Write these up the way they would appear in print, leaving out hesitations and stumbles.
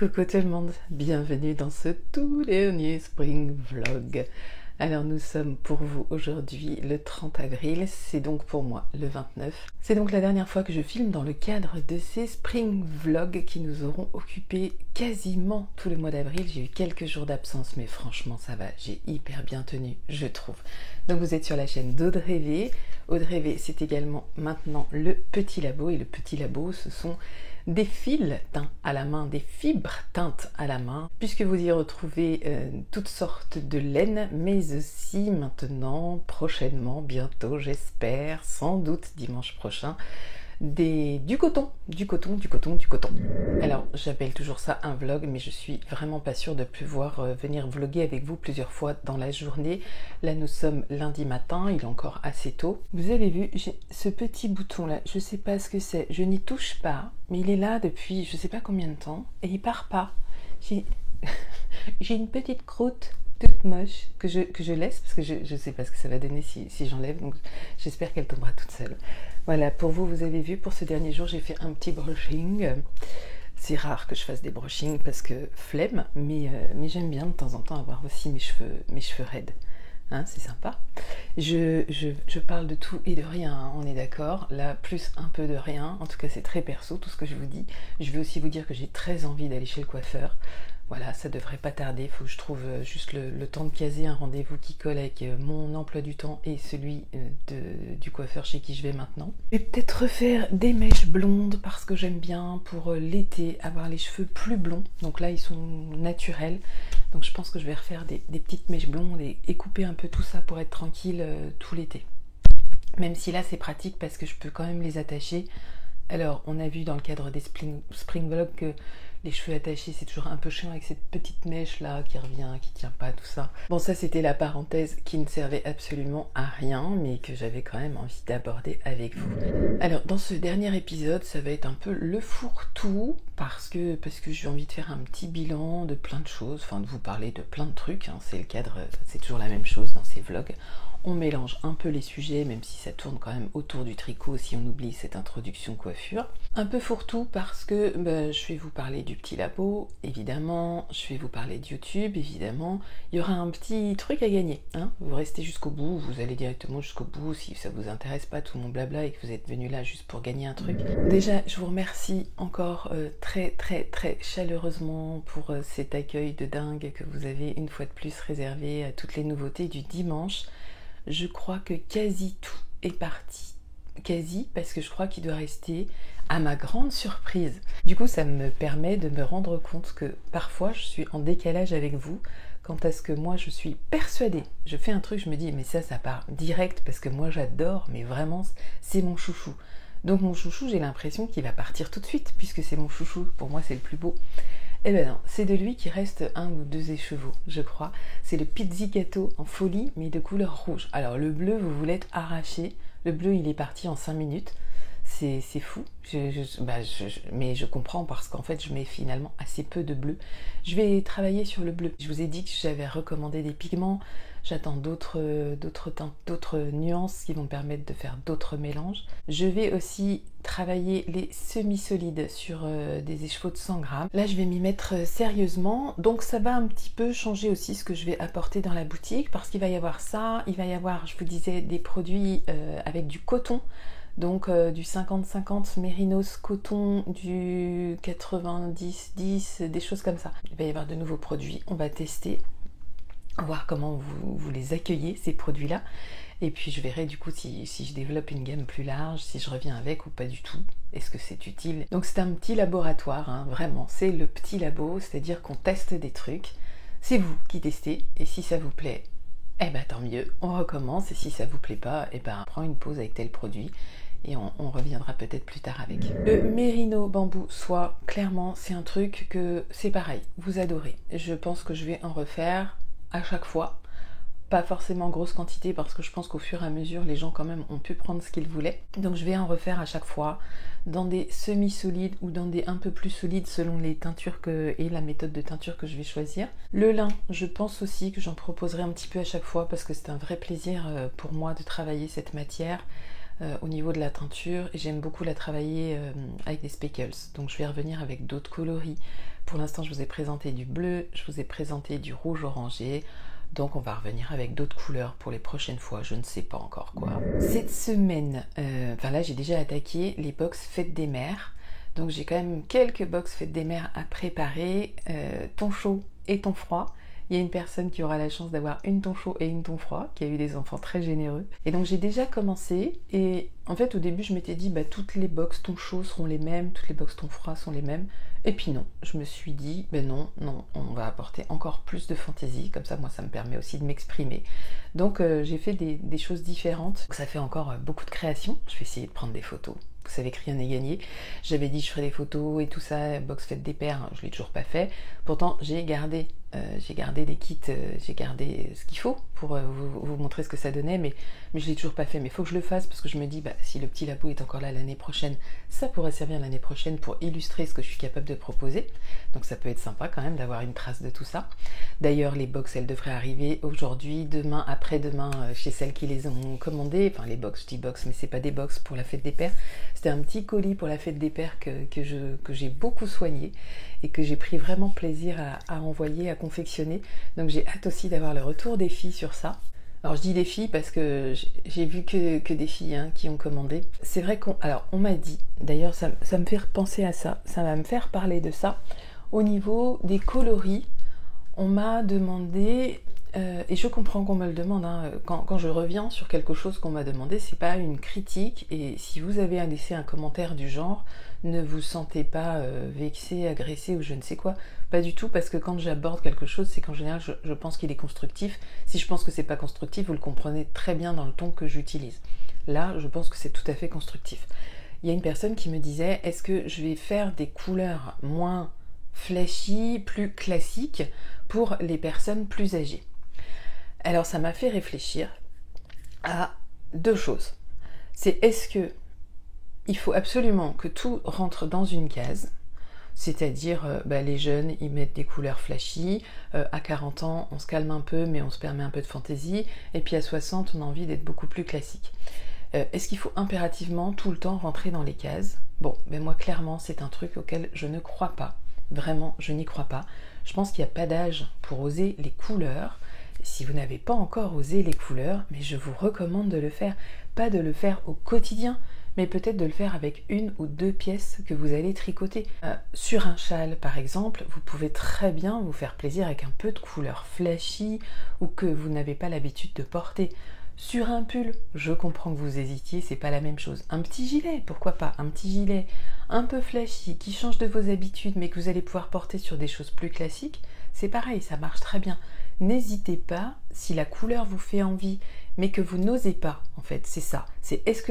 Coucou tout le monde, bienvenue dans ce tout dernier Spring Vlog. Alors nous sommes pour vous aujourd'hui le 30 avril, c'est donc pour moi le 29. C'est donc la dernière fois que je filme dans le cadre de ces Spring Vlogs qui nous auront occupé quasiment tout le mois d'avril. J'ai eu quelques jours d'absence mais franchement ça va, j'ai hyper bien tenu je trouve. Donc vous êtes sur la chaîne d'Audrey V. Audrey V, c'est également maintenant le Petit Labo et le Petit Labo ce sont des fils teints à la main, des fibres teintes à la main, puisque vous y retrouvez toutes sortes de laines, mais aussi maintenant, prochainement, bientôt, j'espère, sans doute dimanche prochain, du coton. Alors, j'appelle toujours ça un vlog, mais je suis vraiment pas sûre de pouvoir venir vlogger avec vous plusieurs fois dans la journée. Là, nous sommes lundi matin, il est encore assez tôt. Vous avez vu, j'ai ce petit bouton là, je sais pas ce que c'est, je n'y touche pas, mais il est là depuis je sais pas combien de temps, et il part pas. J'ai une petite croûte toute moche que je laisse parce que je sais pas ce que ça va donner si j'enlève, donc j'espère qu'elle tombera toute seule. Voilà, pour vous, vous avez vu, pour ce dernier jour, j'ai fait un petit brushing. C'est rare que je fasse des brushings parce que flemme, mais j'aime bien de temps en temps avoir aussi mes cheveux raides. Hein, c'est sympa. Je parle de tout et de rien, hein, on est d'accord. Là, plus un peu de rien. En tout cas, c'est très perso, tout ce que je vous dis. Je vais aussi vous dire que j'ai très envie d'aller chez le coiffeur. Voilà, ça devrait pas tarder. Il faut que je trouve juste le temps de caser un rendez-vous qui colle avec mon emploi du temps et celui du coiffeur chez qui je vais maintenant. Je vais peut-être refaire des mèches blondes parce que j'aime bien pour l'été avoir les cheveux plus blonds. Donc là, ils sont naturels. Donc je pense que je vais refaire des petites mèches blondes et couper un peu tout ça pour être tranquille tout l'été. Même si là, c'est pratique parce que je peux quand même les attacher. Alors, on a vu dans le cadre des Spring Vlog que les cheveux attachés, c'est toujours un peu chiant avec cette petite mèche là qui revient, qui tient pas, tout ça. Bon, ça c'était la parenthèse qui ne servait absolument à rien, mais que j'avais quand même envie d'aborder avec vous. Alors, dans ce dernier épisode, ça va être un peu le fourre-tout, parce que j'ai envie de faire un petit bilan de plein de choses, enfin de vous parler de plein de trucs, hein. C'est le cadre, c'est toujours la même chose dans ces vlogs. On mélange un peu les sujets, même si ça tourne quand même autour du tricot, si on oublie cette introduction coiffure. Un peu fourre-tout parce que je vais vous parler du Petit Labo, évidemment. Je vais vous parler de YouTube, évidemment. Il y aura un petit truc à gagner. Hein, vous restez jusqu'au bout, vous allez directement jusqu'au bout si ça vous intéresse pas tout mon blabla et que vous êtes venu là juste pour gagner un truc. Déjà, je vous remercie encore très chaleureusement pour cet accueil de dingue que vous avez une fois de plus réservé à toutes les nouveautés du dimanche. Je crois que quasi tout est parti. Quasi, parce que je crois qu'il doit rester, à ma grande surprise. Du coup, ça me permet de me rendre compte que parfois, je suis en décalage avec vous quant à ce que moi, je suis persuadée. Je fais un truc, je me dis, mais ça part direct parce que moi, j'adore, mais vraiment, c'est mon chouchou. Donc mon chouchou, j'ai l'impression qu'il va partir tout de suite, puisque c'est mon chouchou. Pour moi, c'est le plus beau. Eh ben non, c'est de lui qui reste un ou deux écheveaux, je crois. C'est le pizzicato en folie, mais de couleur rouge. Alors le bleu, vous voulez être arraché. Le bleu, il est parti en 5 minutes. C'est fou. Mais je comprends parce qu'en fait, je mets finalement assez peu de bleu. Je vais travailler sur le bleu. Je vous ai dit que j'avais recommandé des pigments. J'attends d'autres teintes, d'autres nuances qui vont me permettre de faire d'autres mélanges. Je vais aussi travailler les semi-solides sur des écheveaux de 100 grammes. Là, je vais m'y mettre sérieusement. Donc, ça va un petit peu changer aussi ce que je vais apporter dans la boutique parce qu'il va y avoir ça. Il va y avoir, je vous disais, des produits avec du coton. Donc du 50-50 mérinos coton, du 90-10, des choses comme ça. Il va y avoir de nouveaux produits, on va tester, voir comment vous les accueillez, ces produits-là. Et puis je verrai du coup si je développe une gamme plus large, si je reviens avec ou pas du tout. Est-ce que c'est utile? Donc c'est un petit laboratoire, hein, vraiment, c'est le Petit Labo, c'est-à-dire qu'on teste des trucs. C'est vous qui testez, et si ça vous plaît, eh ben tant mieux, on recommence, et si ça vous plaît pas, eh ben on prend une pause avec tel produit. Et on reviendra peut-être plus tard avec. Le mérino bambou soie, clairement, c'est un truc que c'est pareil, vous adorez. Je pense que je vais en refaire à chaque fois. Pas forcément grosse quantité parce que je pense qu'au fur et à mesure, les gens quand même ont pu prendre ce qu'ils voulaient. Donc je vais en refaire à chaque fois dans des semi-solides ou dans des un peu plus solides selon les teintures et la méthode de teinture que je vais choisir. Le lin, je pense aussi que j'en proposerai un petit peu à chaque fois parce que c'est un vrai plaisir pour moi de travailler cette matière. Au niveau de la teinture et j'aime beaucoup la travailler avec des speckles, donc je vais revenir avec d'autres coloris Pour l'instant, je vous ai présenté du bleu, je vous ai présenté du rouge orangé. Donc on va revenir avec d'autres couleurs pour les prochaines fois, je ne sais pas encore quoi. Cette semaine, là j'ai déjà attaqué les box Fête des Mères. Donc j'ai quand même quelques box Fête des Mères à préparer, ton chaud et ton froid. Il y a une personne qui aura la chance d'avoir une ton chaud et une ton froid, qui a eu des enfants très généreux. Et donc j'ai déjà commencé, et en fait au début je m'étais dit toutes les box ton chaud seront les mêmes, toutes les box ton froid sont les mêmes. Et puis non, je me suis dit, non, on va apporter encore plus de fantaisie, comme ça moi ça me permet aussi de m'exprimer. Donc j'ai fait des choses différentes, donc ça fait encore beaucoup de création. Je vais essayer de prendre des photos. Vous savez que rien n'est gagné. J'avais dit je ferais des photos et tout ça, box Fête des Pères, je l'ai toujours pas fait. Pourtant j'ai gardé des kits, j'ai gardé ce qu'il faut pour vous montrer ce que ça donnait, mais je l'ai toujours pas fait. Mais il faut que je le fasse parce que je me dis, si le petit labo est encore là l'année prochaine, ça pourrait servir l'année prochaine pour illustrer ce que je suis capable de proposer. Donc ça peut être sympa quand même d'avoir une trace de tout ça. D'ailleurs les box elles devraient arriver aujourd'hui, demain, après-demain chez celles qui les ont commandées. Enfin les box, je dis box, mais c'est pas des box pour la Fête des Pères. C'était un petit colis pour la Fête des Pères que j'ai beaucoup soigné et que j'ai pris vraiment plaisir à envoyer, à confectionner. Donc j'ai hâte aussi d'avoir le retour des filles sur ça. Alors je dis des filles parce que j'ai vu que des filles qui ont commandé. C'est vrai qu'on m'a dit, d'ailleurs ça me fait penser à ça, ça va me faire parler de ça. Au niveau des coloris, on m'a demandé, et je comprends qu'on me le demande, quand je reviens sur quelque chose qu'on m'a demandé, c'est pas une critique, et si vous avez laissé un commentaire du genre, ne vous sentez pas vexé, agressé ou je ne sais quoi, pas du tout, parce que quand j'aborde quelque chose, c'est qu'en général je pense qu'il est constructif. Si je pense que c'est pas constructif, vous le comprenez très bien dans le ton que j'utilise. Là, je pense que c'est tout à fait constructif. Il y a une personne qui me disait, est-ce que je vais faire des couleurs moins flashy, plus classiques pour les personnes plus âgées? Alors ça m'a fait réfléchir à deux choses. C'est est-ce que il faut absolument que tout rentre dans une case, c'est-à-dire les jeunes ils mettent des couleurs flashy, à 40 ans on se calme un peu mais on se permet un peu de fantaisie, et puis à 60 on a envie d'être beaucoup plus classique. Est-ce qu'il faut impérativement tout le temps rentrer dans les cases? Bon, moi clairement c'est un truc auquel je ne crois pas, vraiment je n'y crois pas. Je pense qu'il n'y a pas d'âge pour oser les couleurs. Si vous n'avez pas encore osé les couleurs, mais je vous recommande de le faire, pas de le faire au quotidien, mais peut-être de le faire avec une ou deux pièces que vous allez tricoter. Sur un châle par exemple, vous pouvez très bien vous faire plaisir avec un peu de couleur flashy ou que vous n'avez pas l'habitude de porter. Sur un pull, je comprends que vous hésitiez, c'est pas la même chose. Un petit gilet, pourquoi pas? Un petit gilet un peu flashy, qui change de vos habitudes, mais que vous allez pouvoir porter sur des choses plus classiques, c'est pareil, ça marche très bien. N'hésitez pas, si la couleur vous fait envie, mais que vous n'osez pas, en fait, c'est ça. C'est est-ce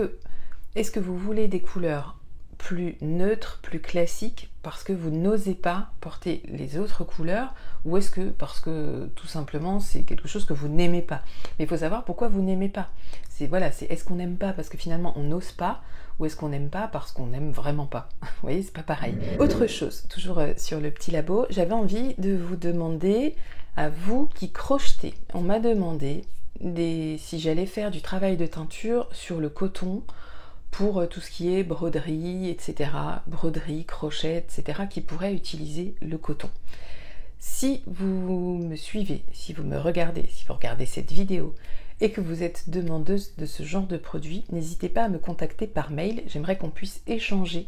que vous voulez des couleurs plus neutres, plus classiques, parce que vous n'osez pas porter les autres couleurs, ou est-ce que parce que tout simplement c'est quelque chose que vous n'aimez pas? Mais il faut savoir pourquoi vous n'aimez pas. C'est est-ce qu'on n'aime pas parce que finalement on n'ose pas, ou est-ce qu'on n'aime pas parce qu'on n'aime vraiment pas? Vous voyez, c'est pas pareil. Autre chose, toujours sur le petit labo, j'avais envie de vous demander, à vous qui crochetez, on m'a demandé si j'allais faire du travail de teinture sur le coton, pour tout ce qui est broderie, etc., broderie, crochet, etc., qui pourrait utiliser le coton. Si vous me suivez, si vous me regardez, si vous regardez cette vidéo et que vous êtes demandeuse de ce genre de produit, n'hésitez pas à me contacter par mail. J'aimerais qu'on puisse échanger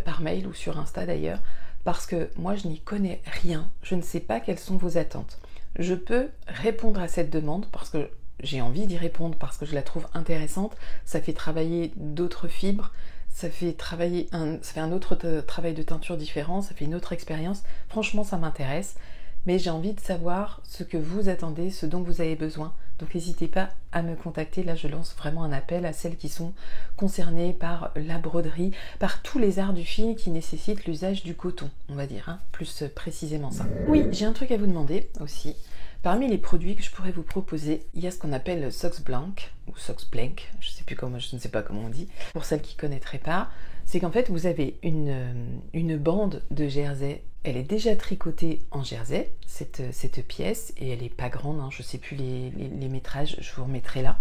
par mail ou sur Insta d'ailleurs, parce que moi je n'y connais rien, je ne sais pas quelles sont vos attentes. Je peux répondre à cette demande parce que j'ai envie d'y répondre, parce que je la trouve intéressante, ça fait travailler d'autres fibres, ça fait un autre travail de teinture différent, ça fait une autre expérience. Franchement ça m'intéresse, mais j'ai envie de savoir ce que vous attendez, ce dont vous avez besoin. Donc n'hésitez pas à me contacter. Là je lance vraiment un appel à celles qui sont concernées par la broderie, par tous les arts du fil qui nécessitent l'usage du coton, on va dire, plus précisément ça. Oui, j'ai un truc à vous demander aussi. Parmi les produits que je pourrais vous proposer, il y a ce qu'on appelle le socks blanc, ou socks blank, je ne sais pas comment on dit, pour celles qui ne connaîtraient pas. C'est qu'en fait vous avez une bande de jersey, elle est déjà tricotée en jersey, cette pièce, et elle n'est pas grande, je ne sais plus les métrages, je vous remettrai là.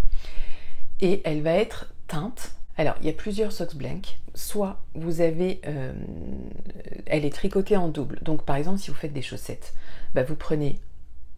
Et elle va être teinte Alors, il y a plusieurs socks blank. Soit vous avez, elle est tricotée en double. Donc, par exemple, si vous faites des chaussettes, bah, vous prenez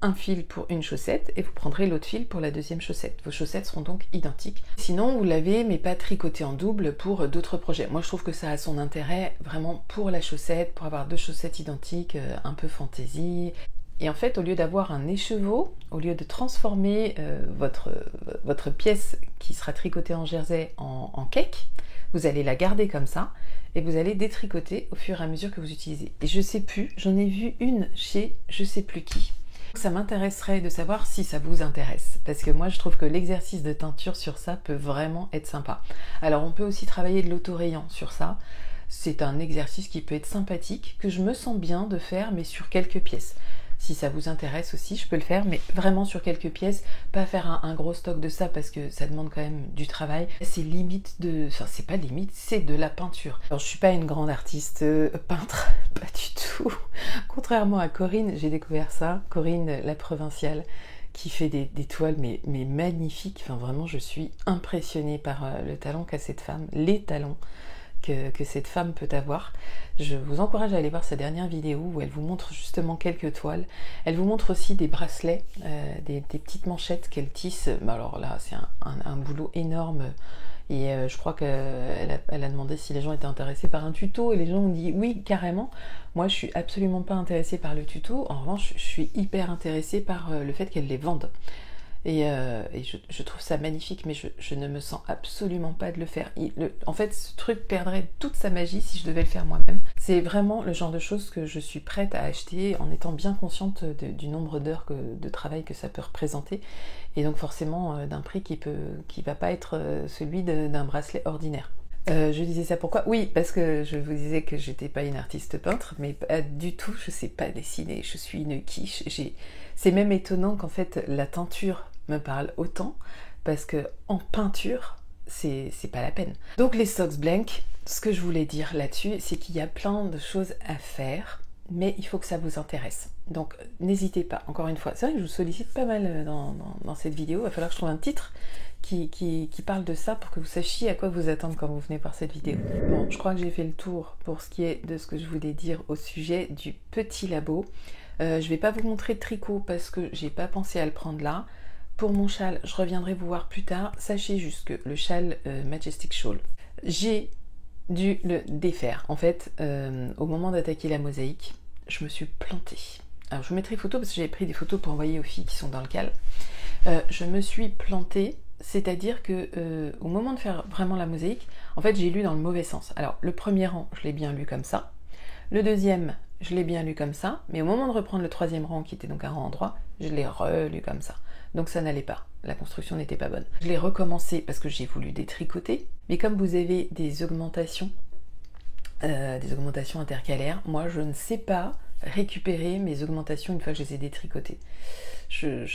un fil pour une chaussette et vous prendrez l'autre fil pour la deuxième chaussette. Vos chaussettes seront donc identiques. Sinon, vous l'avez, mais pas tricoté en double pour d'autres projets. Moi, je trouve que ça a son intérêt vraiment pour la chaussette, pour avoir deux chaussettes identiques, un peu fantaisie. Et en fait, au lieu d'avoir un écheveau, au lieu de transformer votre pièce qui sera tricotée en jersey en cake, vous allez la garder comme ça et vous allez détricoter au fur et à mesure que vous utilisez. Et je sais plus, j'en ai vu une chez je sais plus qui. Ça m'intéresserait de savoir si ça vous intéresse, parce que moi je trouve que l'exercice de teinture sur ça peut vraiment être sympa. Alors on peut aussi travailler de l'autorayant sur ça. C'est un exercice qui peut être sympathique, que je me sens bien de faire, mais sur quelques pièces. Si ça vous intéresse aussi, je peux le faire, mais vraiment sur quelques pièces, pas faire un gros stock de ça parce que ça demande quand même du travail. C'est limite de... Enfin, c'est pas limite, c'est de la peinture. Alors, je suis pas une grande artiste peintre, pas du tout. Contrairement à Corinne, j'ai découvert ça, Corinne la provinciale, qui fait des toiles mais magnifiques. Enfin, vraiment, je suis impressionnée par le talent qu'a cette femme, les talents que cette femme peut avoir. Je vous encourage à aller voir sa dernière vidéo où elle vous montre justement quelques toiles. Elle vous montre aussi des bracelets, des petites manchettes qu'elle tisse. Alors là, c'est un boulot énorme. Et je crois qu'elle a demandé si les gens étaient intéressés par un tuto et les gens ont dit oui, carrément. Moi, je suis absolument pas intéressée par le tuto. En revanche, je suis hyper intéressée par le fait qu'elle les vende. Et je trouve ça magnifique, mais je ne me sens absolument pas de le faire. En fait, ce truc perdrait toute sa magie si je devais le faire moi-même. C'est vraiment le genre de choses que je suis prête à acheter en étant bien consciente du nombre d'heures de travail que ça peut représenter. Et donc forcément d'un prix qui va pas être celui d'un bracelet ordinaire. Je disais ça pourquoi? Oui, parce que je vous disais que j'étais pas une artiste peintre, mais pas du tout, je sais pas dessiner, je suis une quiche. C'est même étonnant qu'en fait la teinture me parle autant, parce que en peinture, c'est pas la peine. Donc les socks blank, ce que je voulais dire là-dessus, c'est qu'il y a plein de choses à faire, mais il faut que ça vous intéresse. Donc n'hésitez pas, encore une fois, c'est vrai que je vous sollicite pas mal dans cette vidéo, il va falloir que je trouve un titre qui parle de ça pour que vous sachiez à quoi vous attendre quand vous venez voir cette vidéo. Bon, je crois que j'ai fait le tour pour ce qui est de ce que je voulais dire au sujet du petit labo. Je vais pas vous montrer de tricot parce que j'ai pas pensé à le prendre là. Pour mon châle, je reviendrai vous voir plus tard. Sachez juste que le châle Majestic Shawl, j'ai dû le défaire. En fait, au moment d'attaquer la mosaïque, je me suis plantée. Alors je vous mettrai photos parce que j'avais pris des photos pour envoyer aux filles qui sont dans le cal. Je me suis plantée, c'est-à-dire que au moment de faire vraiment la mosaïque, en fait j'ai lu dans le mauvais sens. Alors le premier rang, je l'ai bien lu comme ça. Le deuxième, je l'ai bien lu comme ça. Mais au moment de reprendre le troisième rang, qui était donc un rang en droit, je l'ai relu comme ça. Donc ça n'allait pas, la construction n'était pas bonne. Je l'ai recommencé parce que j'ai voulu détricoter, mais comme vous avez des augmentations intercalaires, moi je ne sais pas récupérer mes augmentations une fois que je les ai détricotées. Je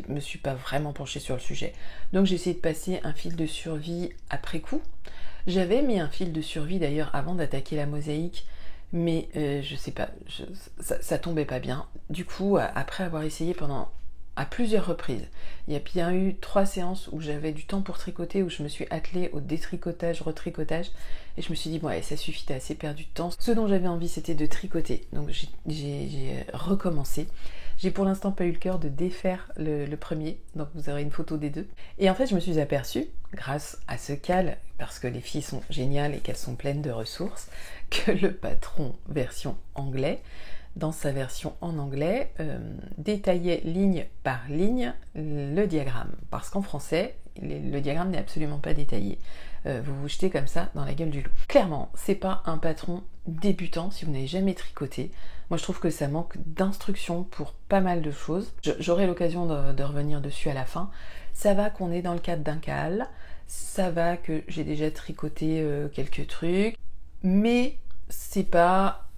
me suis pas vraiment penchée sur le sujet. Donc j'ai essayé de passer un fil de survie après coup. J'avais mis un fil de survie d'ailleurs avant d'attaquer la mosaïque, mais je sais pas, ça tombait pas bien. Du coup, après avoir essayé à plusieurs reprises. Il y a bien eu 3 séances où j'avais du temps pour tricoter, où je me suis attelée au détricotage, retricotage, et je me suis dit, bon, allez, ça suffit, t'as assez perdu de temps. Ce dont j'avais envie, c'était de tricoter, donc j'ai recommencé. J'ai pour l'instant pas eu le cœur de défaire le premier, donc vous aurez une photo des deux. Et en fait, je me suis aperçue, grâce à ce cal, parce que les filles sont géniales et qu'elles sont pleines de ressources, que le patron version anglais, dans sa version en anglais, détaillait ligne par ligne le diagramme. Parce qu'en français, le diagramme n'est absolument pas détaillé. Vous vous jetez comme ça dans la gueule du loup. Clairement, c'est pas un patron débutant si vous n'avez jamais tricoté. Moi, je trouve que ça manque d'instruction pour pas mal de choses. J'aurai l'occasion de revenir dessus à la fin. Ça va qu'on est dans le cadre d'un cal. Ça va que j'ai déjà tricoté quelques trucs. Mais c'est pas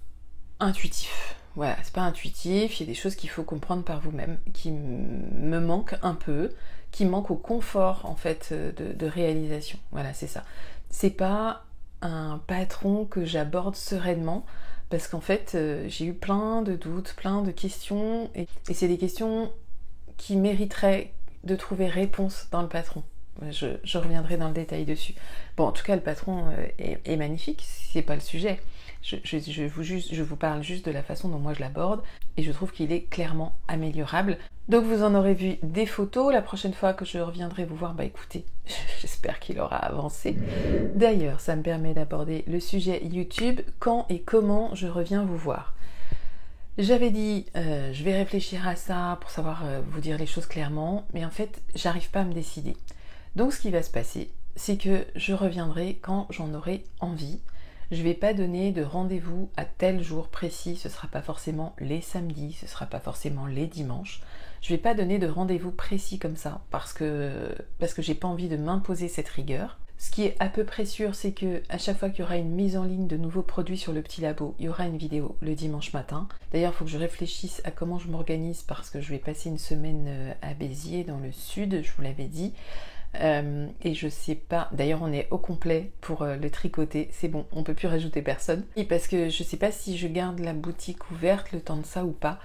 intuitif. Voilà, c'est pas intuitif, il y a des choses qu'il faut comprendre par vous-même, qui me manquent un peu, qui manquent au confort en fait de réalisation. Voilà, c'est ça. C'est pas un patron que j'aborde sereinement, parce qu'en fait j'ai eu plein de doutes, plein de questions, et c'est des questions qui mériteraient de trouver réponse dans le patron. Je reviendrai dans le détail dessus. Bon, en tout cas, le patron est magnifique, c'est pas le sujet. Je vous parle juste de la façon dont moi je l'aborde et je trouve qu'il est clairement améliorable. Donc vous en aurez vu des photos. La prochaine fois que je reviendrai vous voir, bah écoutez, j'espère qu'il aura avancé. D'ailleurs, ça me permet d'aborder le sujet YouTube, quand et comment je reviens vous voir. J'avais dit, je vais réfléchir à ça pour savoir vous dire les choses clairement, mais en fait, j'arrive pas à me décider. Donc ce qui va se passer, c'est que je reviendrai quand j'en aurai envie. Je ne vais pas donner de rendez-vous à tel jour précis, ce ne sera pas forcément les samedis, ce ne sera pas forcément les dimanches. Je ne vais pas donner de rendez-vous précis comme ça, parce que j'ai pas envie de m'imposer cette rigueur. Ce qui est à peu près sûr, c'est que à chaque fois qu'il y aura une mise en ligne de nouveaux produits sur le petit labo, il y aura une vidéo le dimanche matin. D'ailleurs, il faut que je réfléchisse à comment je m'organise, parce que je vais passer une semaine à Béziers, dans le sud, je vous l'avais dit. Et je sais pas, d'ailleurs on est au complet pour le tricoter, c'est bon, on peut plus rajouter personne. Et parce que je sais pas si je garde la boutique ouverte le temps de ça ou pas.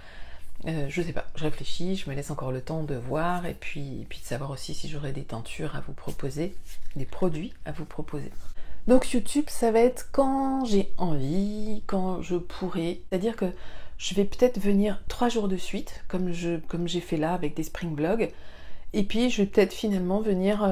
Je sais pas, je réfléchis, je me laisse encore le temps de voir et puis de savoir aussi si j'aurai des teintures à vous proposer, des produits à vous proposer. Donc YouTube, ça va être quand j'ai envie, quand je pourrai. C'est-à-dire que je vais peut-être venir 3 jours de suite, comme j'ai fait là avec des spring vlogs. Et puis je vais peut-être finalement venir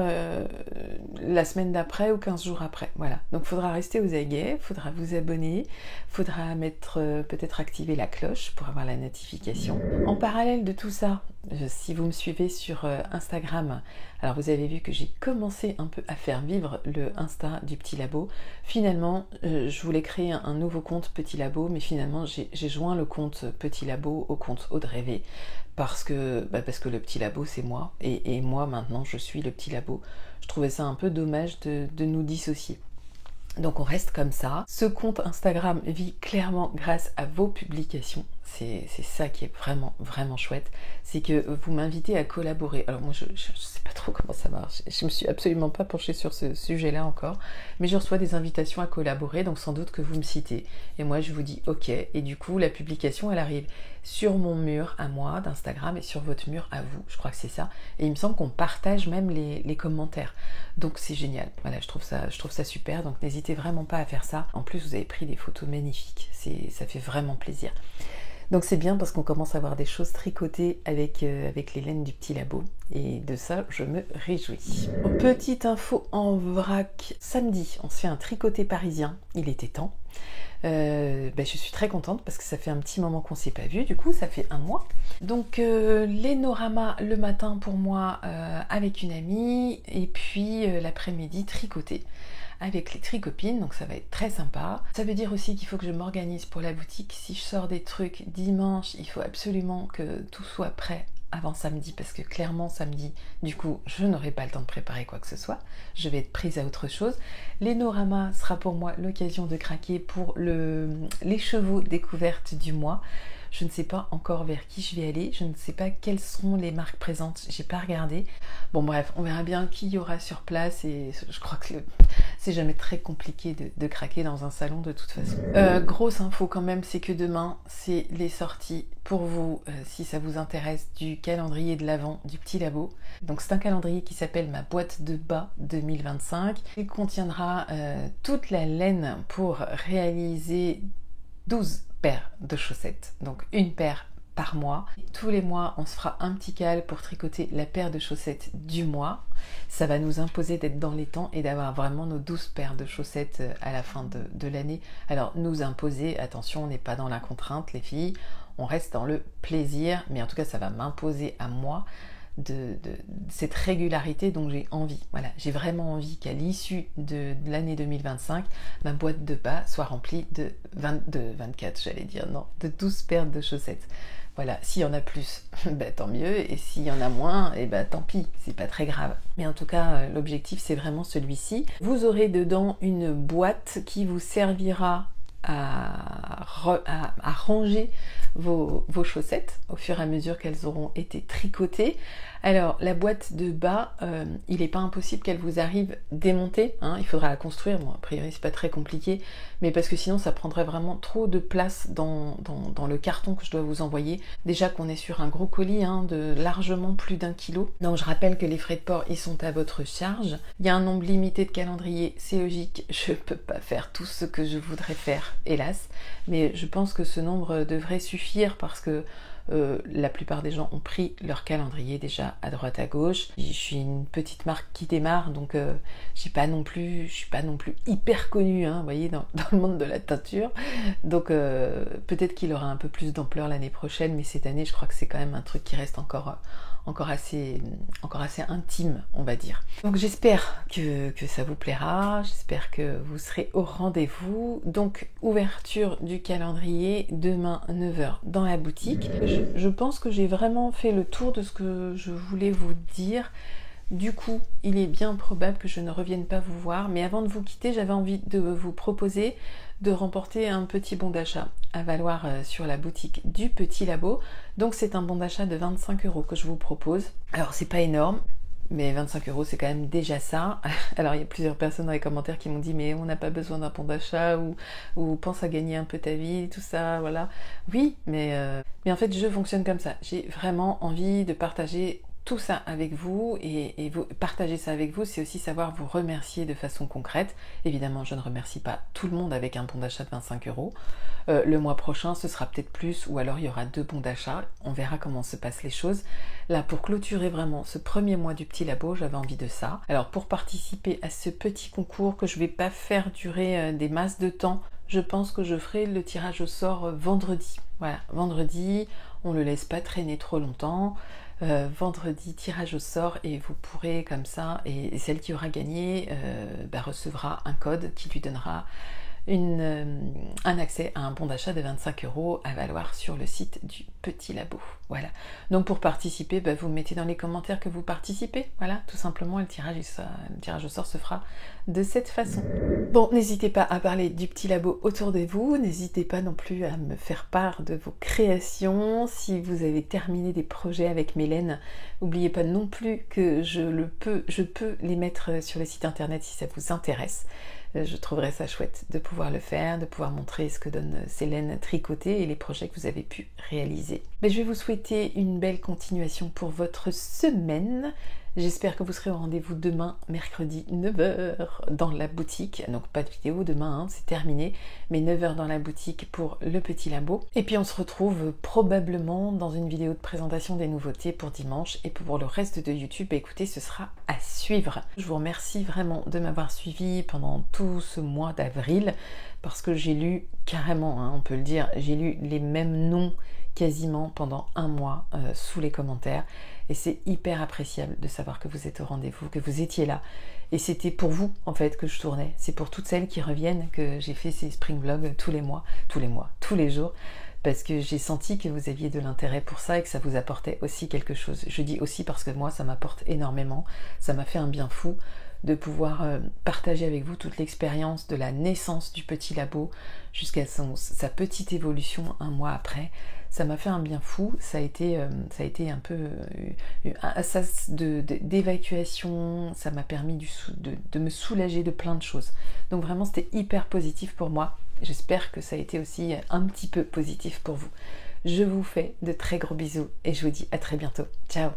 la semaine d'après ou 15 jours après. Voilà. Donc il faudra rester aux aguets, il faudra vous abonner, il faudra mettre peut-être activer la cloche pour avoir la notification. En parallèle de tout ça, si vous me suivez sur Instagram, alors vous avez vu que j'ai commencé un peu à faire vivre le Insta du Petit Labo. Finalement, je voulais créer un nouveau compte Petit Labo, mais finalement j'ai joint le compte Petit Labo au compte Audrey V. Parce que le Petit Labo c'est moi, et moi maintenant je suis le Petit Labo. Je trouvais ça un peu dommage de nous dissocier. Donc on reste comme ça. Ce compte Instagram vit clairement grâce à vos publications. C'est ça qui est vraiment, vraiment chouette. C'est que vous m'invitez à collaborer. Alors moi je sais pas trop comment ça marche. Je me suis absolument pas penchée sur ce sujet-là encore. Mais je reçois des invitations à collaborer, donc sans doute que vous me citez. Et moi je vous dis ok. Et du coup la publication elle arrive sur mon mur à moi d'Instagram et sur votre mur à vous. Je crois que c'est ça. Et il me semble qu'on partage même les commentaires. Donc c'est génial. Voilà, je trouve ça super. Donc n'hésitez vraiment pas à faire ça. En plus vous avez pris des photos magnifiques. Ça fait vraiment plaisir. Donc c'est bien parce qu'on commence à voir des choses tricotées avec les laines du Petit Labo. Et de ça, je me réjouis. Petite info en vrac. Samedi, on se fait un tricoté parisien. Il était temps. Je suis très contente parce que ça fait un petit moment qu'on ne s'est pas vu. Du coup, ça fait 1 mois. Donc l'énorama le matin pour moi avec une amie. Et puis l'après-midi tricoté avec les tricopines, donc ça va être très sympa. Ça veut dire aussi qu'il faut que je m'organise pour la boutique. Si je sors des trucs dimanche, il faut absolument que tout soit prêt avant samedi, parce que clairement samedi, du coup, je n'aurai pas le temps de préparer quoi que ce soit. Je vais être prise à autre chose. L'énorama sera pour moi l'occasion de craquer pour les chevaux découvertes du mois. Je ne sais pas encore vers qui je vais aller, je ne sais pas quelles seront les marques présentes, j'ai pas regardé. Bon bref, on verra bien qui y aura sur place et je crois que c'est jamais très compliqué de craquer dans un salon de toute façon. Grosse info quand même, c'est que demain, c'est les sorties pour vous, si ça vous intéresse, du calendrier de l'Avent du Petit Labo. Donc c'est un calendrier qui s'appelle ma boîte de bas 2025. Il contiendra toute la laine pour réaliser 12 paires de chaussettes, donc une paire par mois. Tous les mois, on se fera un petit cal pour tricoter la paire de chaussettes du mois. Ça va nous imposer d'être dans les temps et d'avoir vraiment nos 12 paires de chaussettes à la fin de l'année. Alors, nous imposer, attention, on n'est pas dans la contrainte, les filles, on reste dans le plaisir, mais en tout cas, ça va m'imposer à moi de cette régularité dont j'ai envie. Voilà, j'ai vraiment envie qu'à l'issue de l'année 2025, ma boîte de bas soit remplie de 24, j'allais dire, non, de 12 paires de chaussettes. Voilà, s'il y en a plus, tant mieux, et s'il y en a moins, tant pis, c'est pas très grave. Mais en tout cas, l'objectif, c'est vraiment celui-ci. Vous aurez dedans une boîte qui vous servira à ranger vos chaussettes au fur et à mesure qu'elles auront été tricotées. Alors la boîte de bas, il n'est pas impossible qu'elle vous arrive démontée, hein, il faudra la construire, bon a priori c'est pas très compliqué, mais parce que sinon ça prendrait vraiment trop de place dans le carton que je dois vous envoyer. Déjà qu'on est sur un gros colis hein, de largement plus d'1 kilo, donc je rappelle que les frais de port ils sont à votre charge. Il y a un nombre limité de calendriers, c'est logique, je peux pas faire tout ce que je voudrais faire, hélas, mais je pense que ce nombre devrait suffire parce que la plupart des gens ont pris leur calendrier déjà à droite à gauche. Je suis une petite marque qui démarre, donc je suis pas non plus hyper connue, hein, vous voyez, dans le monde de la teinture. Donc peut-être qu'il aura un peu plus d'ampleur l'année prochaine, mais cette année, je crois que c'est quand même un truc qui reste encore assez intime, on va dire. Donc j'espère que ça vous plaira, j'espère que vous serez au rendez-vous. Donc ouverture du calendrier demain 9h dans la boutique. Je pense que j'ai vraiment fait le tour de ce que je voulais vous dire. Du coup, il est bien probable que je ne revienne pas vous voir, mais avant de vous quitter, j'avais envie de vous proposer de remporter un petit bon d'achat à valoir sur la boutique du Petit Labo. Donc c'est un bon d'achat de 25 € que je vous propose. Alors c'est pas énorme, mais 25 € c'est quand même déjà ça. Alors il y a plusieurs personnes dans les commentaires qui m'ont dit mais on n'a pas besoin d'un bon d'achat ou pense à gagner un peu ta vie, tout ça, voilà. Oui, mais en fait je fonctionne comme ça. J'ai vraiment envie de partager tout ça avec vous et vous, partager ça avec vous, c'est aussi savoir vous remercier de façon concrète. Évidemment, je ne remercie pas tout le monde avec un bon d'achat de 25 €. Le mois prochain, ce sera peut-être plus ou alors il y aura 2 bons d'achat. On verra comment se passent les choses. Là, pour clôturer vraiment ce premier mois du Petit Labo, j'avais envie de ça. Alors, pour participer à ce petit concours que je ne vais pas faire durer des masses de temps, je pense que je ferai le tirage au sort vendredi. Voilà, vendredi, on ne le laisse pas traîner trop longtemps. Vendredi, tirage au sort et vous pourrez comme ça, et celle qui aura gagné recevra un code qui lui donnera un accès à un bon d'achat de 25 € à valoir sur le site du Petit Labo. Voilà. Donc pour participer, vous mettez dans les commentaires que vous participez. Voilà, tout simplement, le tirage au sort se fera de cette façon. Bon, n'hésitez pas à parler du Petit Labo autour de vous. N'hésitez pas non plus à me faire part de vos créations. Si vous avez terminé des projets avec Mélène, n'oubliez pas non plus que je peux les mettre sur le site internet si ça vous intéresse. Je trouverais ça chouette de pouvoir le faire, de pouvoir montrer ce que donne Célène tricoter et les projets que vous avez pu réaliser. Mais je vais vous souhaiter une belle continuation pour votre semaine. J'espère que vous serez au rendez-vous demain, mercredi 9h dans la boutique. Donc pas de vidéo demain, hein, c'est terminé, mais 9h dans la boutique pour le Petit Labo. Et puis on se retrouve probablement dans une vidéo de présentation des nouveautés pour dimanche. Et pour le reste de YouTube, écoutez, ce sera à suivre. Je vous remercie vraiment de m'avoir suivi pendant tout ce mois d'avril, parce que j'ai lu carrément, hein, on peut le dire, j'ai lu les mêmes noms quasiment pendant un mois sous les commentaires. Et c'est hyper appréciable de savoir que vous êtes au rendez-vous, que vous étiez là. Et c'était pour vous, en fait, que je tournais. C'est pour toutes celles qui reviennent que j'ai fait ces spring vlogs tous les jours, parce que j'ai senti que vous aviez de l'intérêt pour ça et que ça vous apportait aussi quelque chose. Je dis aussi parce que moi, ça m'apporte énormément. Ça m'a fait un bien fou de pouvoir partager avec vous toute l'expérience de la naissance du Petit Labo jusqu'à sa petite évolution un mois après. Ça m'a fait un bien fou, ça a été un peu un sas d'évacuation, ça m'a permis de me soulager de plein de choses. Donc vraiment c'était hyper positif pour moi, j'espère que ça a été aussi un petit peu positif pour vous. Je vous fais de très gros bisous et je vous dis à très bientôt. Ciao!